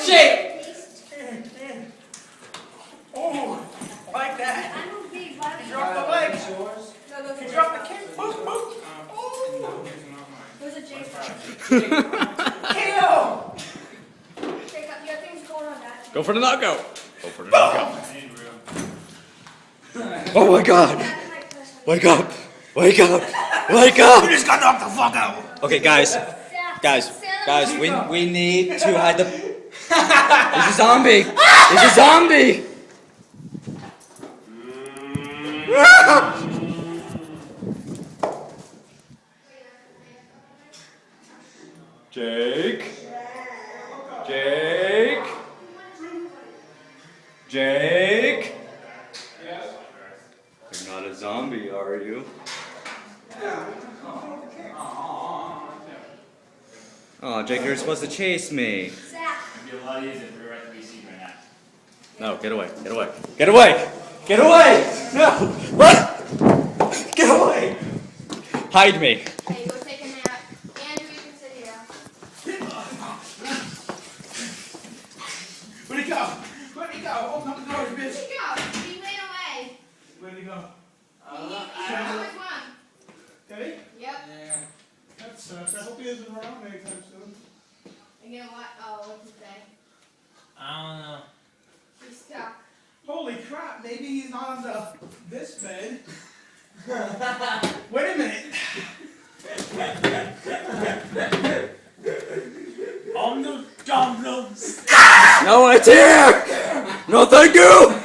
Jake! Oh, like that. He dropped the leg. He dropped the kick. Boop, boop. Oh. Who's a Jake? KO! Jake, you have things going on that. Go for the knockout. Go for the knockout. Oh my God! Wake up! Wake up! Wake up! You just got knocked the fuck out. Okay, guys, we need to hide the. There's a zombie! There's a zombie! Jake? Jake? Jake? You're not a zombie, are you? Oh, Jake, you're supposed to chase me. Zach. It'd be a lot easier if we were at the BC right now. No, get away, get away. Get away! Get away! No! What? Get away! Hide me. Hey, go take a nap. Andrew, you can sit here. Where'd he go? Where'd he go? Open up the door, bitch. Where'd he go? He ran away. Where'd he go? He always won. Did he? Yep. Yeah. That sucks. I hope he isn't around anytime soon. And you know what? Oh, what's his name? I don't know. He's stuck. Holy crap, maybe he's not on this bed. Wait a minute. On the dumbbells. No, it's here! No, thank you!